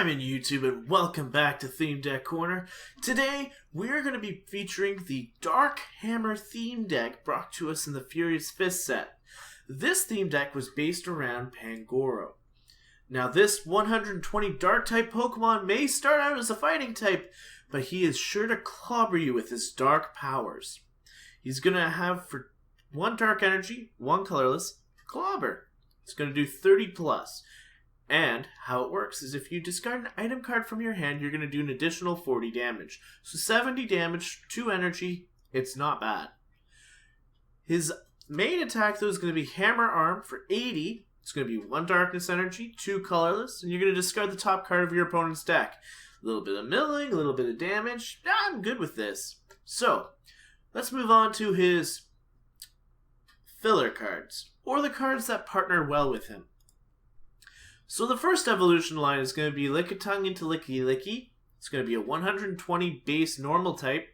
Simon YouTube, and welcome back to Theme Deck Corner. Today, we're going to be featuring the Dark Hammer theme deck brought to us in the Furious Fist set. This theme deck was based around Pangoro. Now, this 120 Dark-type Pokemon may start out as a fighting type, but he is sure to clobber you with his dark powers. He's going to have, for 1 Dark Energy, 1 Colorless, Clobber. It's going to do 30 plus. And how it works is if you discard an item card from your hand, you're going to do an additional 40 damage. So 70 damage, 2 energy, it's not bad. His main attack, though, is going to be Hammer Arm for 80. It's going to be 1 Darkness Energy, 2 Colorless, and you're going to discard the top card of your opponent's deck. A little bit of milling, a little bit of damage. I'm good with this. So, let's move on to his filler cards, or the cards that partner well with him. So the first evolution line is going to be Lickitung into Licky Licky. It's going to be a 120 base normal type.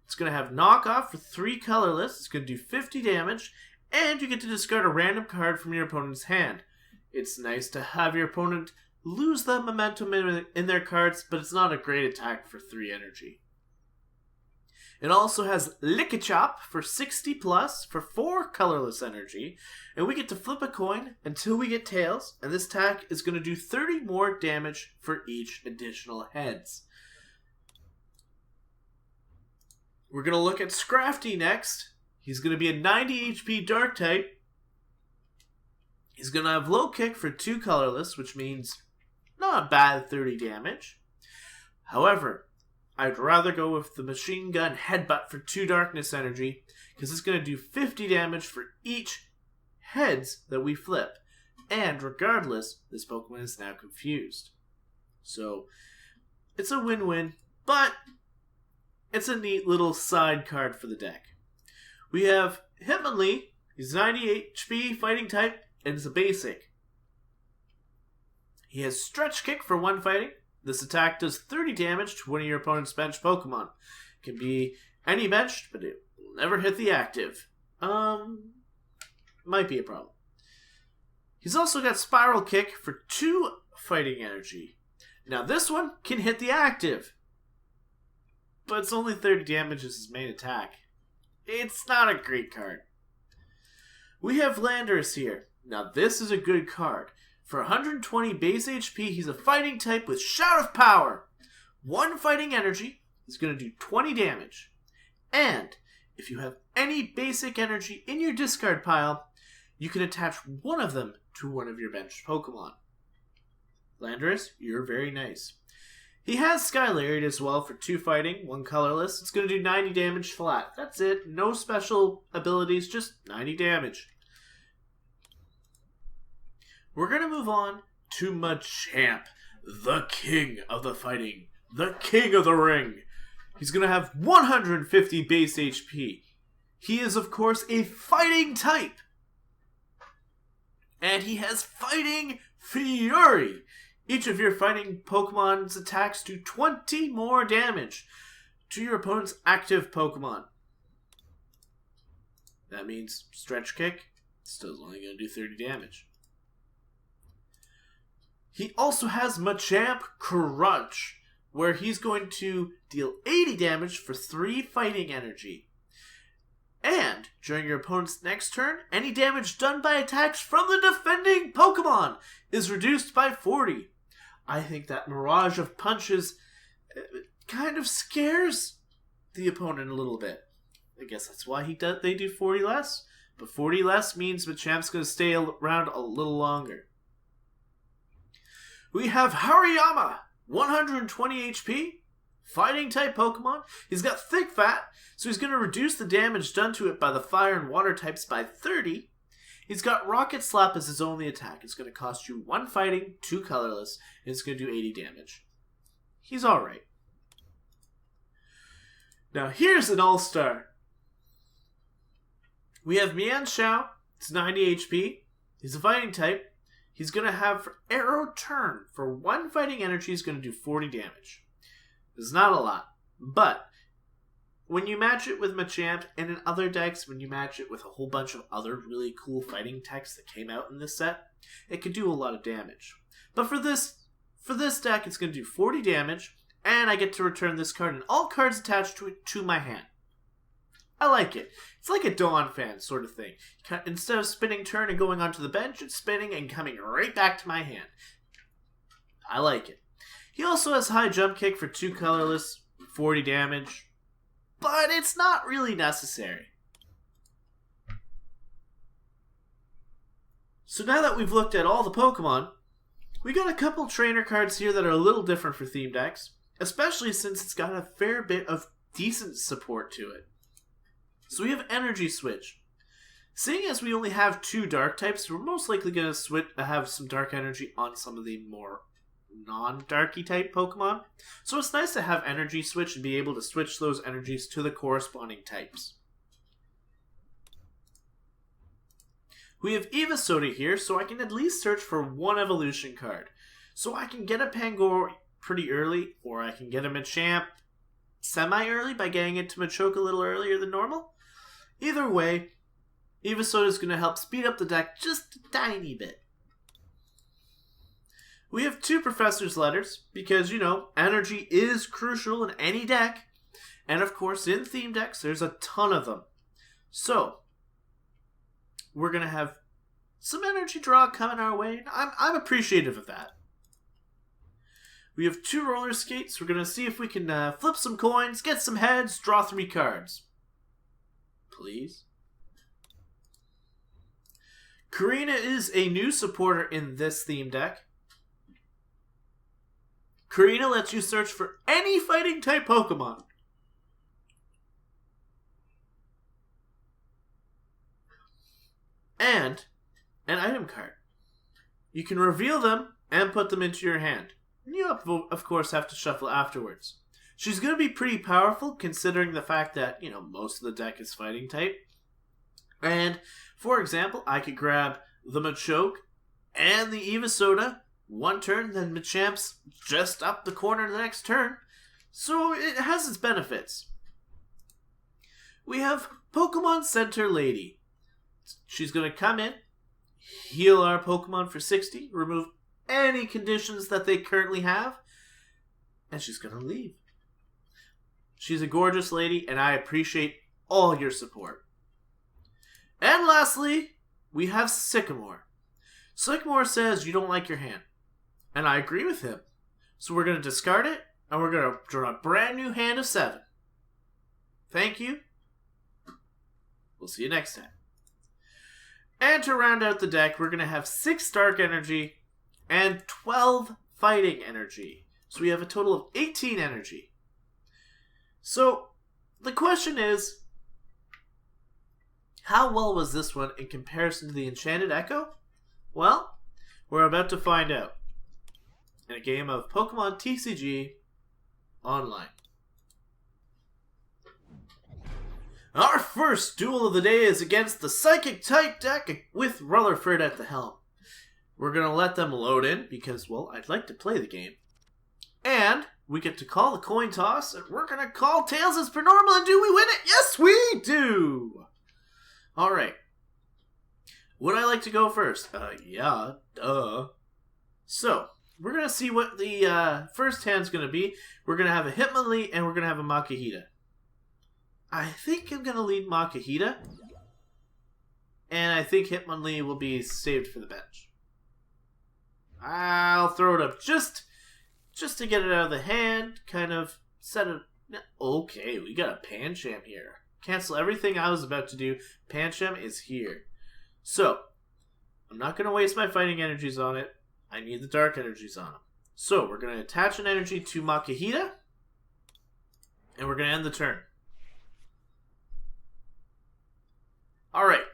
It's going to have Knockoff for 3 colorless. It's going to do 50 damage. And you get to discard a random card from your opponent's hand. It's nice to have your opponent lose the momentum in their cards, but it's not a great attack for 3 energy. It also has Lickichop for 60 plus for 4 colorless energy, and we get to flip a coin until we get tails, and this attack is going to do 30 more damage for each additional heads. We're going to look at Scrafty next. He's going to be a 90 HP dark type. He's going to have low kick for 2 colorless, which means not bad 30 damage. However, I'd rather go with the Machine Gun Headbutt for 2 Darkness Energy, because it's going to do 50 damage for each heads that we flip. And regardless, this Pokemon is now confused. So, it's a win-win, but it's a neat little side card for the deck. We have Hitmonlee. He's 90 HP fighting type, and it's a basic. He has Stretch Kick for 1 fighting. This attack does 30 damage to one of your opponent's bench Pokemon. It can be any bench, but it will never hit the active. Might be a problem. He's also got Spiral Kick for 2 fighting energy. Now this one can hit the active, but it's only 30 damage as his main attack. It's not a great card. We have Landorus here. Now this is a good card. For 120 base HP, he's a fighting type with Shout of Power. 1 fighting energy is going to do 20 damage. And if you have any basic energy in your discard pile, you can attach one of them to one of your bench Pokemon. Landorus, you're very nice. He has Skylariat as well for 2 fighting, 1 colorless. It's going to do 90 damage flat. That's it. No special abilities, just 90 damage. We're going to move on to Machamp, the king of the fighting, the king of the ring. He's going to have 150 base HP. He is, of course, a fighting type. And he has Fighting Fury. Each of your fighting Pokemon's attacks do 20 more damage to your opponent's active Pokemon. That means Stretch Kick still is only going to do 30 damage. He also has Machamp Crunch, where he's going to deal 80 damage for 3 fighting energy. And during your opponent's next turn, any damage done by attacks from the defending Pokemon is reduced by 40. I think that Mirage of Punches kind of scares the opponent a little bit. I guess that's why they do 40 less. But 40 less means Machamp's going to stay around a little longer. We have Hariyama, 120 HP, fighting type Pokemon. He's got thick fat, so he's going to reduce the damage done to it by the fire and water types by 30. He's got Rocket Slap as his only attack. It's going to cost you 1 fighting, 2 colorless, and it's going to do 80 damage. He's alright. Now here's an all-star. We have Mienshao. It's 90 HP. He's a fighting type. He's going to have for Arrow Turn. For 1 fighting energy, he's going to do 40 damage. It's not a lot, but when you match it with Machamp, and in other decks, when you match it with a whole bunch of other really cool fighting techs that came out in this set, it could do a lot of damage. But for this for this deck, it's going to do 40 damage, and I get to return this card and all cards attached to it to my hand. I like it. It's like a Dawn fan sort of thing. Instead of spinning turn and going onto the bench, it's spinning and coming right back to my hand. I like it. He also has high jump kick for 2 colorless, 40 damage, but it's not really necessary. So now that we've looked at all the Pokemon, we got a couple trainer cards here that are a little different for theme decks, especially since it's got a fair bit of decent support to it. So we have Energy Switch. Seeing as we only have 2 dark types, we're most likely going to have some dark energy on some of the more non-darky type Pokemon. So it's nice to have Energy Switch and be able to switch those energies to the corresponding types. We have Evosoda here, so I can at least search for 1 evolution card. So I can get a Pangoro pretty early, or I can get a Machamp semi-early by getting it to Machoke a little earlier than normal. Either way, Evosoda is going to help speed up the deck just a tiny bit. We have 2 Professor's Letters, because, you know, energy is crucial in any deck. And of course, in theme decks, there's a ton of them. So, we're going to have some energy draw coming our way. I'm appreciative of that. We have 2 Roller Skates. We're going to see if we can flip some coins, get some heads, draw 3 cards. Please. Karina is a new supporter in this theme deck. Karina lets you search for any fighting type Pokemon. And an item card. You can reveal them and put them into your hand. You, of course, have to shuffle afterwards. She's going to be pretty powerful considering the fact that, you know, most of the deck is fighting type. And, for example, I could grab the Machoke and the Evosoda one turn, then Machamp's just up the corner the next turn. So it has its benefits. We have Pokemon Center Lady. She's going to come in, heal our Pokemon for 60, remove any conditions that they currently have, and she's going to leave. She's a gorgeous lady, and I appreciate all your support. And lastly, we have Sycamore. Sycamore says you don't like your hand, and I agree with him. So we're going to discard it, and we're going to draw a brand new hand of 7. Thank you. We'll see you next time. And to round out the deck, we're going to have 6 Dark Energy and 12 Fighting Energy. So we have a total of 18 energy. So, the question is, how well was this one in comparison to the Enchanted Echo? Well, we're about to find out in a game of Pokemon TCG Online. Our first duel of the day is against the Psychic type deck with Rutherford at the helm. We're going to let them load in because, well, I'd like to play the game. And we get to call the coin toss, and we're going to call tails as per normal, and do we win it? Yes, we do! Alright. Would I like to go first? Yeah, duh. So, we're going to see what the first hand's going to be. We're going to have a Hitmonlee, and we're going to have a Makihita. I think I'm going to lead Makihita. And I think Hitmonlee will be saved for the bench. I'll throw it up just to get it out of the hand. Kind of set it... Okay, we got a Pancham here. Cancel everything I was about to do. Pancham is here. So, I'm not going to waste my fighting energies on it. I need the dark energies on him. So, we're going to attach an energy to Makihita. And we're going to end the turn. Alright,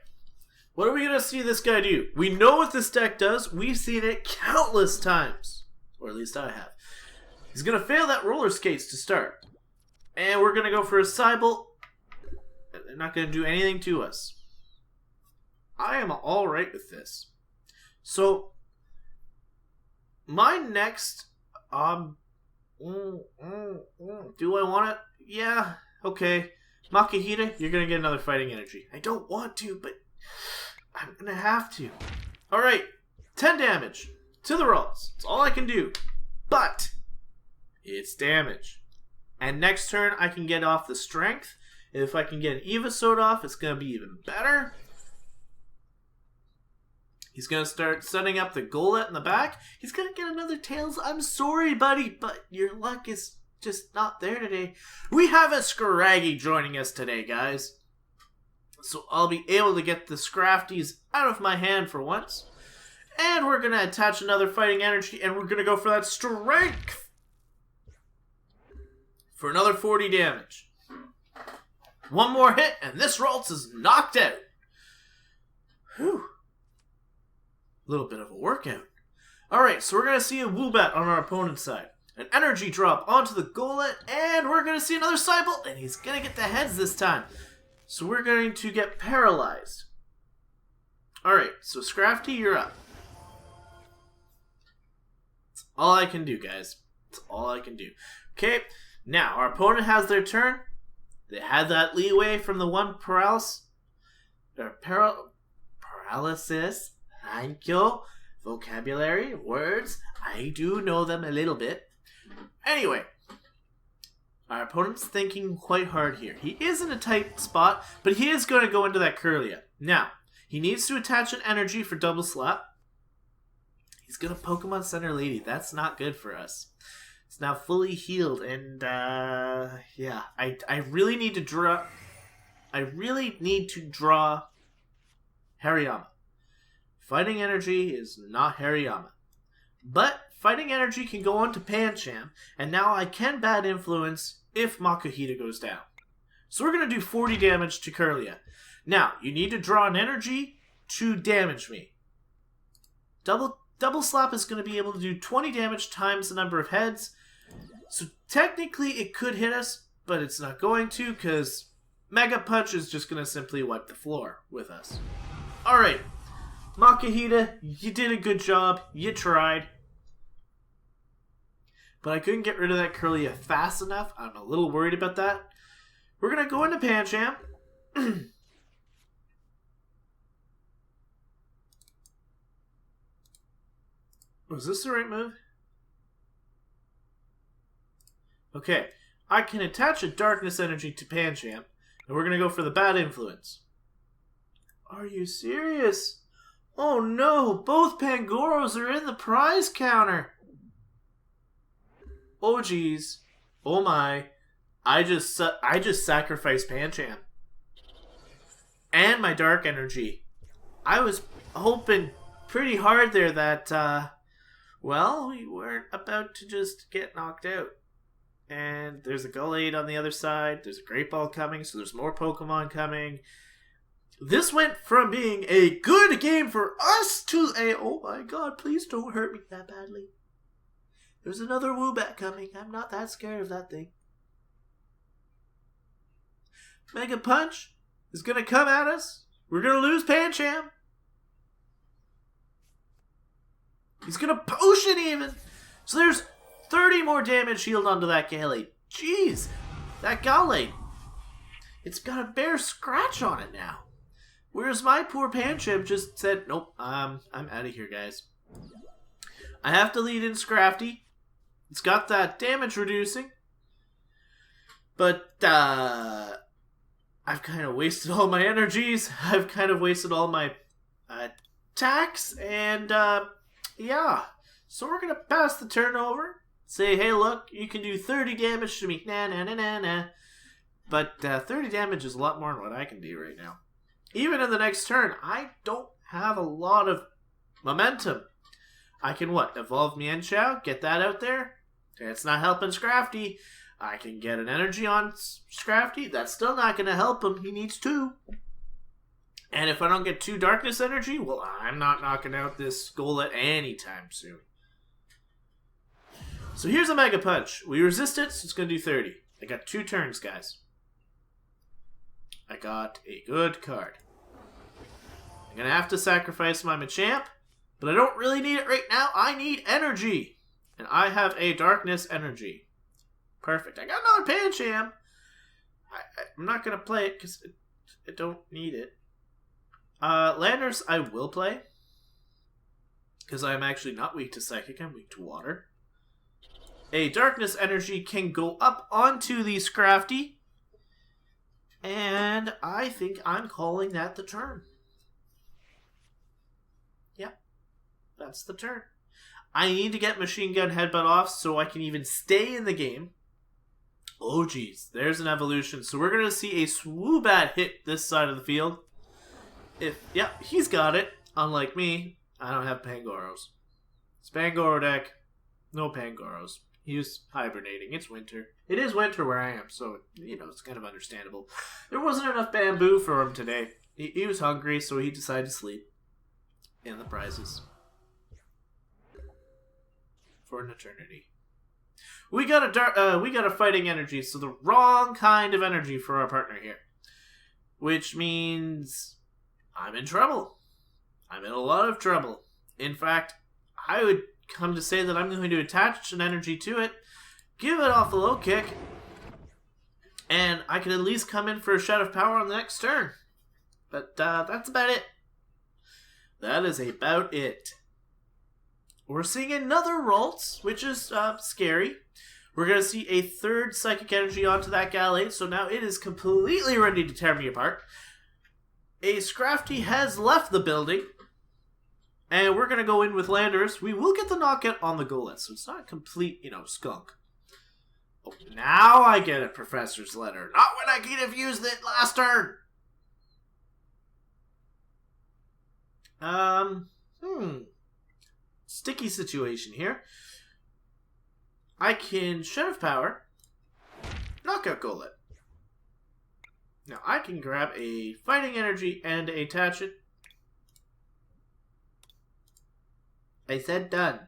what are we going to see this guy do? We know what this deck does. We've seen it countless times. Or at least I have. He's going to fail that roller skates to start. And we're going to go for a Cybolt. They're not going to do anything to us. I am alright with this. So, my next... do I want it? Yeah, okay. Makihita, you're going to get another fighting energy. I don't want to, but I'm going to have to. Alright, 10 damage to the rolls. That's all I can do. but it's damage. And next turn, I can get off the strength. If I can get an Evisode off, it's going to be even better. He's going to start setting up the Golett in the back. He's going to get another Tails. I'm sorry, buddy, but your luck is just not there today. We have a Scraggy joining us today, guys. So I'll be able to get the Scrafties out of my hand for once. And we're going to attach another Fighting Energy, and we're going to go for that Strength. For another 40 damage. One more hit, and this Ralts is knocked out. Whew. A little bit of a workout. Alright, so we're going to see a Woobat on our opponent's side. An energy drop onto the Golett, and we're going to see another Cybolt, and he's going to get the heads this time. So we're going to get paralyzed. Alright, so Scrafty, you're up. That's all I can do, guys. That's all I can do. Okay, now our opponent has their turn. They had that leeway from the one paralysis. Thank you. Vocabulary, words. I do know them a little bit. Anyway, our opponent's thinking quite hard here. He is in a tight spot, but he is going to go into that Kirlia. Now, he needs to attach an energy for double slap. He's going to Pokemon Center Lady. That's not good for us. It's now fully healed, and yeah, I really need to draw. I really need to draw Hariyama. Fighting Energy is not Hariyama, but Fighting Energy can go on to Pancham, and now I can Bad Influence if Makuhita goes down. So we're going to do 40 damage to Kirlia. Now, you need to draw an energy to damage me. Double Slap is going to be able to do 20 damage times the number of heads. So technically it could hit us, but it's not going to because Mega Punch is just going to simply wipe the floor with us. Alright, Makuhita, you did a good job. You tried. But I couldn't get rid of that Kirlia fast enough. I'm a little worried about that. We're going to go into Pancham. Was this the right move? Okay, I can attach a Darkness Energy to Pancham, and we're going to go for the Bad Influence. Are you serious? Oh no, both Pangoros are in the prize counter. Oh geez. Oh my. I just sacrificed Pancham. And my Dark Energy. I was hoping pretty hard there that, well, we weren't about to just get knocked out. And there's a Gallade on the other side. There's a Great Ball coming, so there's more Pokemon coming. This went from being a good game for us to a, oh my god, please don't hurt me that badly. There's another Woobat coming. I'm not that scared of that thing. Mega Punch is going to come at us. We're going to lose Pancham. He's going to Potion even. So there's 30 more damage healed onto that Gallade. Jeez, that Gallade. It's got a bare scratch on it now. Whereas my poor Pancham just said, nope, I'm out of here, guys. I have to lead in Scrafty. It's got that damage reducing. But, I've kind of wasted all my energies. I've kind of wasted all my attacks. And, yeah. So we're going to pass the turn over. Say, hey, look, you can do 30 damage to me. Nah, nah, nah, nah, nah. But 30 damage is a lot more than what I can do right now. Even in the next turn, I don't have a lot of momentum. I can, evolve Mienshao, get that out there. It's not helping Scrafty. I can get an energy on Scrafty. That's still not going to help him. He needs 2. And if I don't get 2 Darkness Energy, well, I'm not knocking out this Golett anytime soon. So here's a Mega Punch. We resist it, so it's going to do 30. I got 2 turns, guys. I got a good card. I'm going to have to sacrifice my Machamp, but I don't really need it right now. I need energy. And I have a Darkness Energy. Perfect. I got another Pancham. I'm not going to play it because I don't need it. Landers I will play. Because I am actually not weak to Psychic. I'm weak to Water. A darkness energy can go up onto the Scrafty. And I think I'm calling that the turn. Yep, that's the turn. I need to get Machine Gun Headbutt off so I can even stay in the game. Oh geez, there's an evolution. So we're going to see a Swoobat hit this side of the field. Yep, he's got it. Unlike me, I don't have Pangoros. It's Pangoro deck, no Pangoros. He's hibernating. It's winter. It is winter where I am, so, it's kind of understandable. There wasn't enough bamboo for him today. He was hungry, so he decided to sleep. And the prizes. For an eternity. We got a fighting energy, so the wrong kind of energy for our partner here. Which means I'm in trouble. I'm in a lot of trouble. In fact, I would come to say that I'm going to attach an energy to it, give it off a low kick, and I can at least come in for a shot of power on the next turn. But that's about it. That is about it. We're seeing another Ralts, which is scary. We're going to see a third Psychic Energy onto that Gallade, so now it is completely ready to tear me apart. A Scrafty has left the building. And we're going to go in with Landers. We will get the knockout on the Golett, so it's not a complete, skunk. Oh, now I get a Professor's Letter. Not when I could have used it last turn. Sticky situation here. I can Shed of Power. Knockout Golett. Now I can grab a Fighting Energy and attach it. I said done.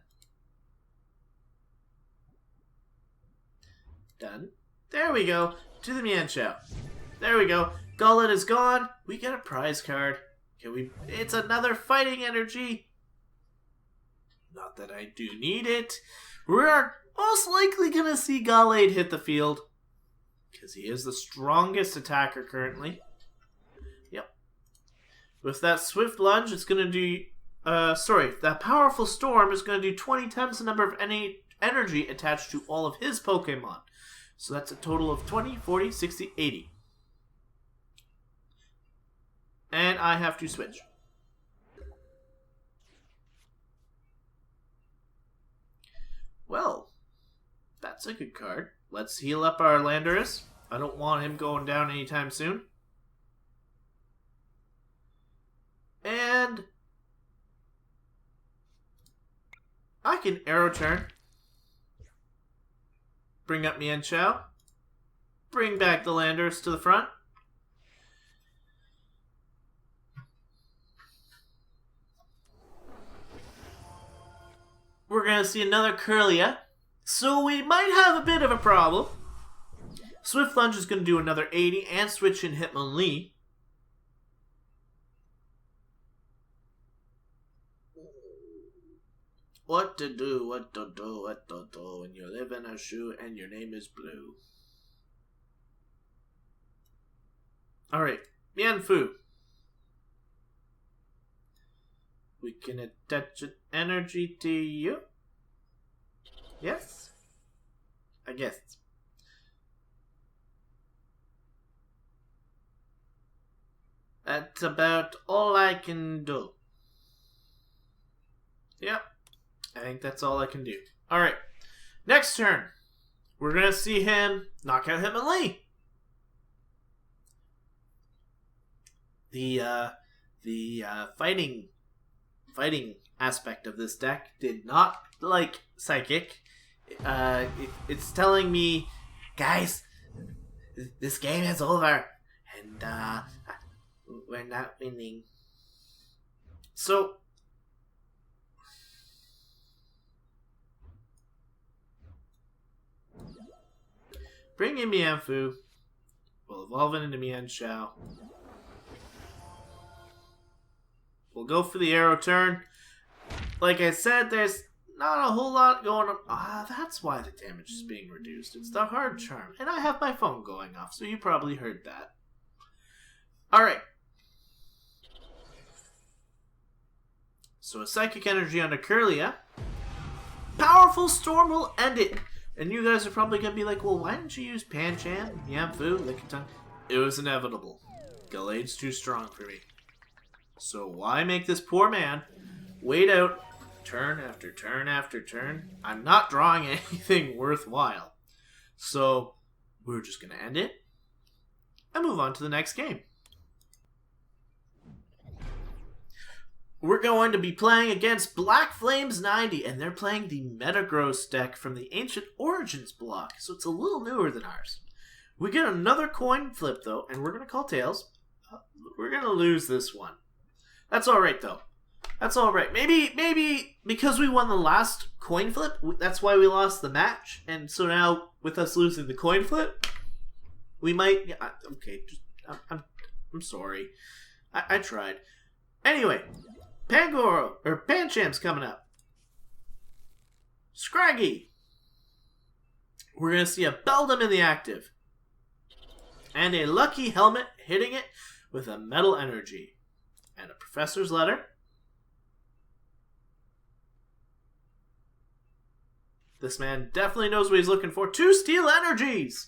Done. There we go. To the Mienshao. There we go. Golett is gone. We get a prize card. It's another Fighting Energy. Not that I do need it. We're most likely going to see Gallade hit the field. Because he is the strongest attacker currently. Yep. With that Swift Lunge, it's going to do... that Powerful Storm is going to do 20 times the number of energy attached to all of his Pokemon. So that's a total of 20, 40, 60, 80. And I have to switch. Well, that's a good card. Let's heal up our Landorus. I don't want him going down anytime soon. And I can Arrow Turn. Bring up Mienshao. Bring back the Landers to the front. We're going to see another Kirlia. So we might have a bit of a problem. Swift Lunge is going to do another 80 and switch in Hitmonlee. What to do when you live in a shoe and your name is Blue. Alright, Mienfoo. We can attach an energy to you. Yes? I guess. That's about all I can do. Yep. I think that's all I can do. Alright. Next turn. We're going to see him knock out Hitmonlee. The fighting aspect of this deck did not like Psychic. It's telling me, guys, this game is over, and we're not winning. So bring in Mienfoo. We'll evolve it into Mienshao. We'll go for the Arrow Turn. Like I said, there's not a whole lot going on. That's why the damage is being reduced. It's the Hard Charm. And I have my phone going off, so you probably heard that. Alright. So a Psychic Energy onto Kirlia. Powerful Storm will end it. And you guys are probably going to be like, well, why didn't you use Pancham, Yamfu, Lickitung? It was inevitable. Gallade's too strong for me. So why make this poor man wait out turn after turn after turn? I'm not drawing anything worthwhile. So we're just going to end it and move on to the next game. We're going to be playing against Black Flames 90, and they're playing the Metagross deck from the Ancient Origins block, so it's a little newer than ours. We get another coin flip, though, and we're going to call tails. We're going to lose this one. That's alright, though. That's alright. Maybe because we won the last coin flip, that's why we lost the match, and so now, with us losing the coin flip, we might... Okay, I'm sorry. I tried. Anyway... Pangoro, or Pancham's coming up. Scraggy. We're going to see a Beldum in the active. And a Lucky Helmet hitting it with a Metal Energy. And a Professor's Letter. This man definitely knows what he's looking for. 2 Steel Energies!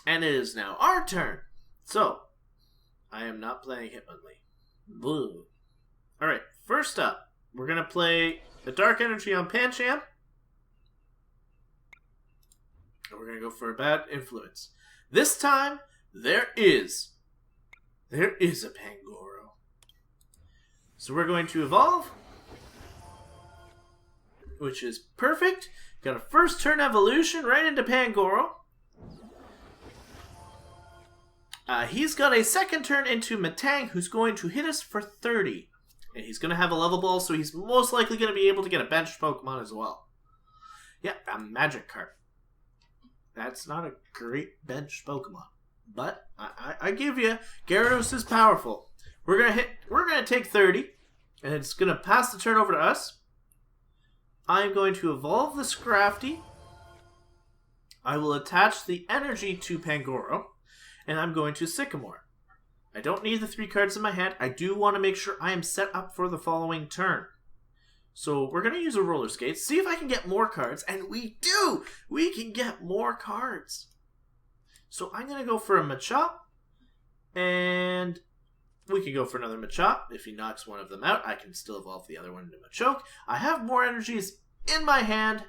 And it is now our turn. So... I am not playing Hitmonlee. Boo. Alright, first up, we're going to play the Dark Energy on Pancham. And we're going to go for a Bad Influence. This time, there is a Pangoro. So we're going to evolve, which is perfect. Got a first turn evolution right into Pangoro. He's got a second turn into Metang, who's going to hit us for 30. And he's going to have a level ball, so he's most likely going to be able to get a benched Pokemon as well. Yeah, a Magikarp. That's not a great benched Pokemon. But, I give you, Gyarados is powerful. We're going to take 30, and it's going to pass the turn over to us. I'm going to evolve the Scrafty. I will attach the energy to Pangoro. And I'm going to Sycamore. I don't need the 3 cards in my hand. I do want to make sure I am set up for the following turn. So we're going to use a Roller Skate, see if I can get more cards. And we do! We can get more cards. So I'm going to go for a Machop. And we can go for another Machop. If he knocks one of them out, I can still evolve the other one into Machoke. I have more energies in my hand.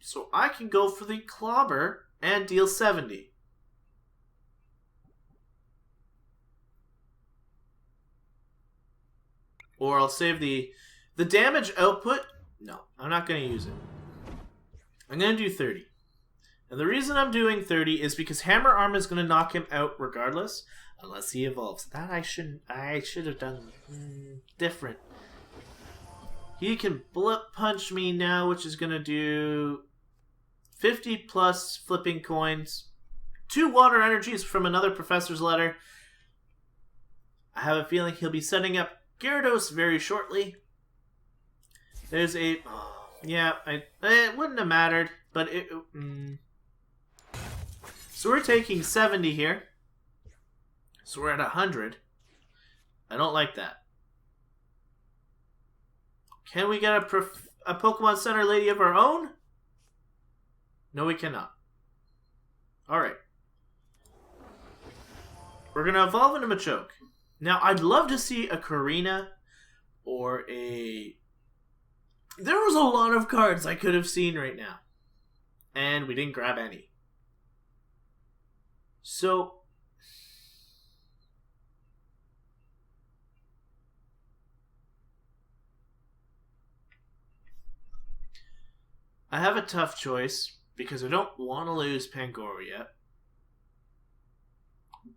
So I can go for the Clobber and deal 70. Or I'll save the damage output. No, I'm not going to use it. I'm going to do 30. And the reason I'm doing 30 is because Hammer Arm is going to knock him out regardless. Unless he evolves. That I should have done different. He can Bullet Punch me now, which is going to do 50 plus flipping coins. 2 water energies from another Professor's Letter. I have a feeling he'll be setting up Gyarados very shortly. There's a... yeah, it wouldn't have mattered, but it... So we're taking 70 here. So we're at 100. I don't like that. Can we get a Pokemon Center Lady of our own? No, we cannot. Alright. We're going to evolve into Machoke. Now, I'd love to see a Karina or a... There was a lot of cards I could have seen right now. And we didn't grab any. So... I have a tough choice. Because I don't want to lose Pangoro yet.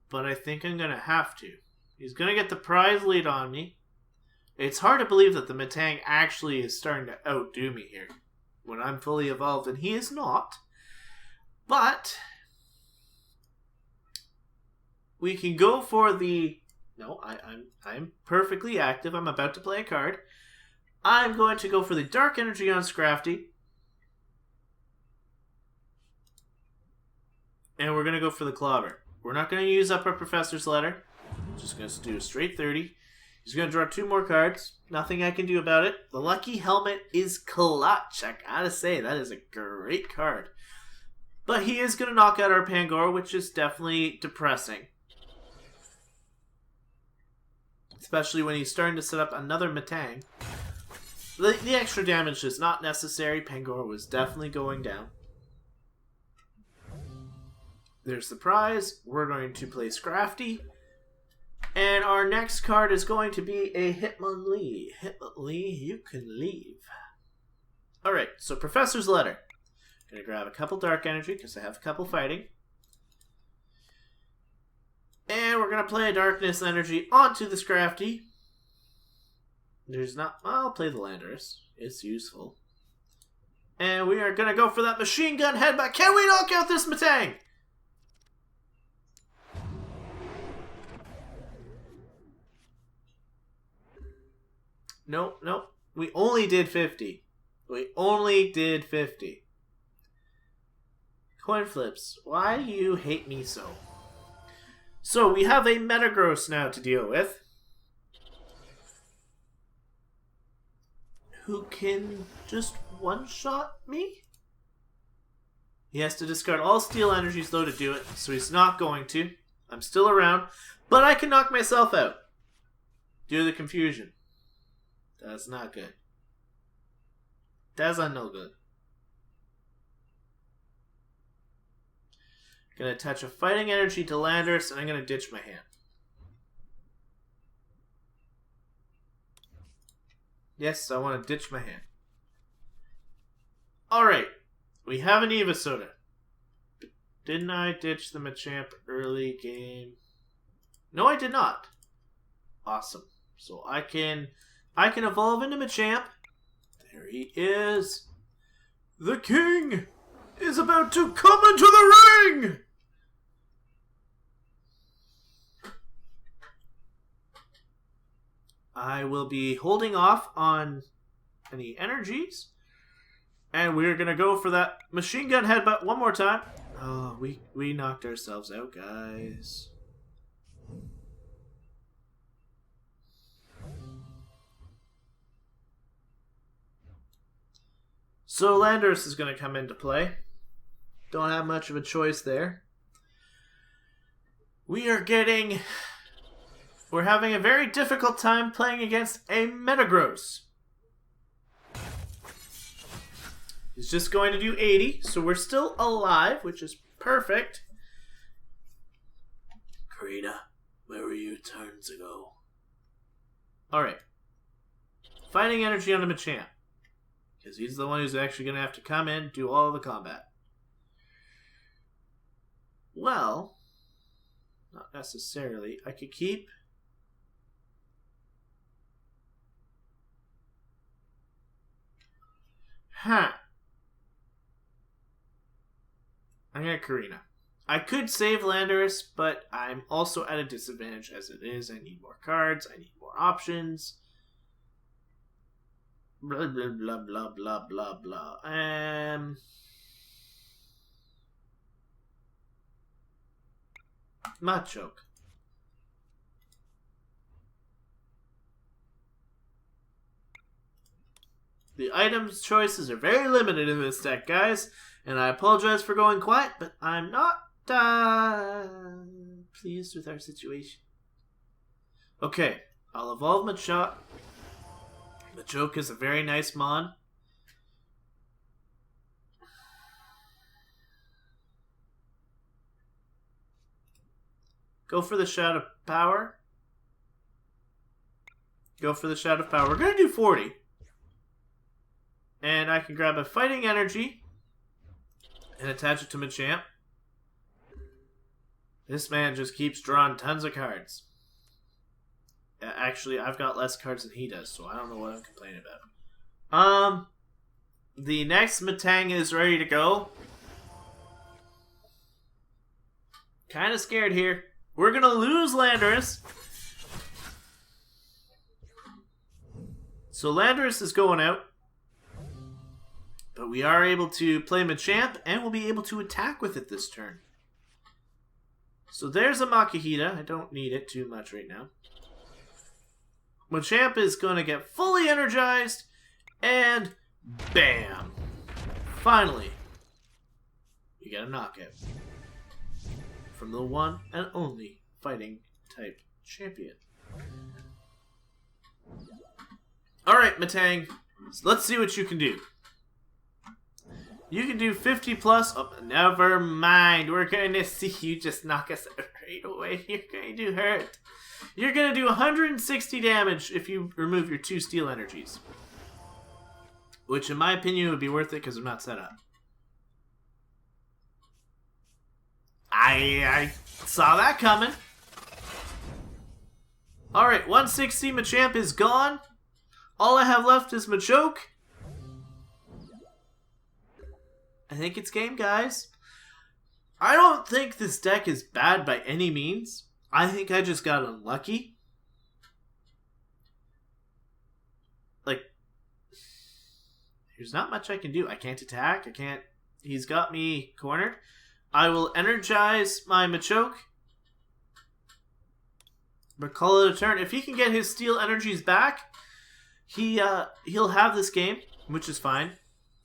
But I think I'm going to have to. He's going to get the prize lead on me. It's hard to believe that the Metang actually is starting to outdo me here. When I'm fully evolved, and he is not. But... we can go for the... No, I'm perfectly active. I'm about to play a card. I'm going to go for the Dark Energy on Scrafty. And we're going to go for the Clobber. We're not going to use up our Professor's Letter. Just going to do a straight 30. He's going to draw 2 more cards. Nothing I can do about it. The Lucky Helmet is clutch. I gotta say, that is a great card. But he is going to knock out our Pangoro, which is definitely depressing. Especially when he's starting to set up another Matang. The extra damage is not necessary. Pangoro was definitely going down. There's the prize. We're going to play Scrafty. And our next card is going to be a Hitmonlee. Hitmonlee, you can leave. Alright, so Professor's Letter. Gonna grab a couple Dark Energy because I have a couple fighting. And we're gonna play a Darkness Energy onto the Scrafty. There's not... I'll play the Landorus. It's useful. And we are gonna go for that Machine Gun Headbutt. Can we knock out this Matang? Nope, nope. We only did 50. We only did 50. Coin flips. Why do you hate me so? So we have a Metagross now to deal with. Who can just one-shot me? He has to discard all Steel Energies though to do it, so he's not going to. I'm still around, but I can knock myself out due to the confusion. That's not good. That's no good. Gonna attach a Fighting Energy to Landorus, and I'm gonna ditch my hand. Yes, I want to ditch my hand. Alright, we have an Evosoda. Didn't I ditch the Machamp early game? No, I did not. Awesome. So I can evolve into Machamp. There he is. The king is about to come into the ring! I will be holding off on any energies. And we're going to go for that Machine Gun Headbutt one more time. Oh, we knocked ourselves out, guys. So Landorus is going to come into play. Don't have much of a choice there. We're having a very difficult time playing against a Metagross. He's just going to do 80, so we're still alive, which is perfect. Karina, where were you turns ago? Alright. Fighting Energy on the Machamp. Because he's the one who's actually going to have to come in and do all the combat. Well, not necessarily. I could keep... I'm going to Karina. I could save Landorus, but I'm also at a disadvantage as it is. I need more cards. I need more options. Blah, blah, blah, blah, blah, blah, blah. Machoke. The items choices are very limited in this deck, guys, and I apologize for going quiet, but I'm not pleased with our situation. Okay, I'll evolve Machoke. Machoke is a very nice mon. Go for the Shout of Power. Go for the Shout of Power. We're going to do 40. And I can grab a Fighting Energy and attach it to Machamp. This man just keeps drawing tons of cards. Actually, I've got less cards than he does, so I don't know what I'm complaining about. The next Matang is ready to go. Kind of scared here. We're going to lose Landorus. So Landorus is going out. But we are able to play Machamp, and we'll be able to attack with it this turn. So there's a Makihita. I don't need it too much right now. Machamp is going to get fully energized, and bam! Finally, you get a knockout from the one and only fighting type champion. Alright, Matang, so let's see what you can do. You can do 50 plus. Oh, never mind. We're going to see you just knock us right away. You're going to hurt. You're going to do 160 damage if you remove your 2 steel energies. Which, in my opinion, would be worth it because I'm not set up. I saw that coming. Alright, 160. Machamp is gone. All I have left is Machoke. I think it's game, guys. I don't think this deck is bad by any means. I think I just got unlucky. Like, there's not much I can do. I can't attack. I can't... He's got me cornered. I will energize my Machoke. But call it a turn. If he can get his steel energies back, he'll have this game, which is fine.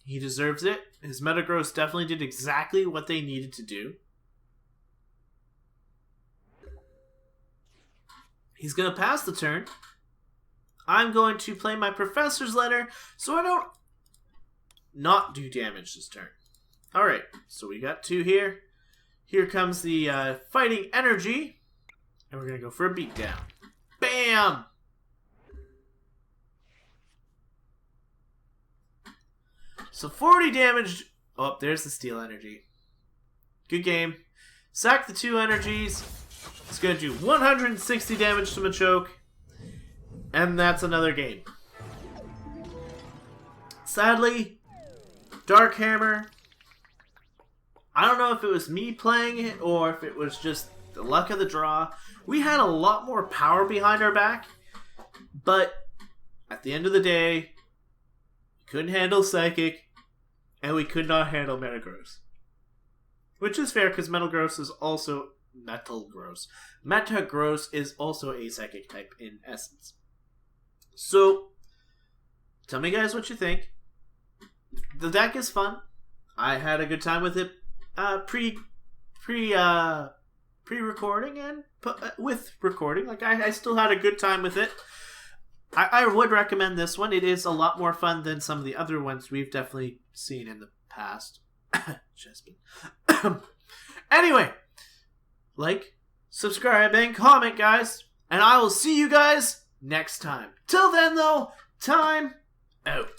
He deserves it. His Metagross definitely did exactly what they needed to do. He's going to pass the turn. I'm going to play my Professor's Letter so I don't not do damage this turn. Alright, so we got 2 here. Here comes the Fighting Energy. And we're going to go for a beatdown. Bam! So 40 damage. Oh, there's the steel energy. Good game. Sack the 2 energies. It's going to do 160 damage to Machoke. And that's another game. Sadly, Dark Hammer. I don't know if it was me playing it or if it was just the luck of the draw. We had a lot more power behind our back. But at the end of the day, we couldn't handle Psychic. And we could not handle Metagross. Which is fair, because Metagross is also... Metagross is also a Psychic type in essence. So, tell me guys what you think. The deck is fun. I had a good time with it pre-recording and with recording. Like, I still had a good time with it. I would recommend this one. It is a lot more fun than some of the other ones we've definitely seen in the past. Anyway, like, subscribe, and comment, guys. And I will see you guys next time. Till then, though, time out.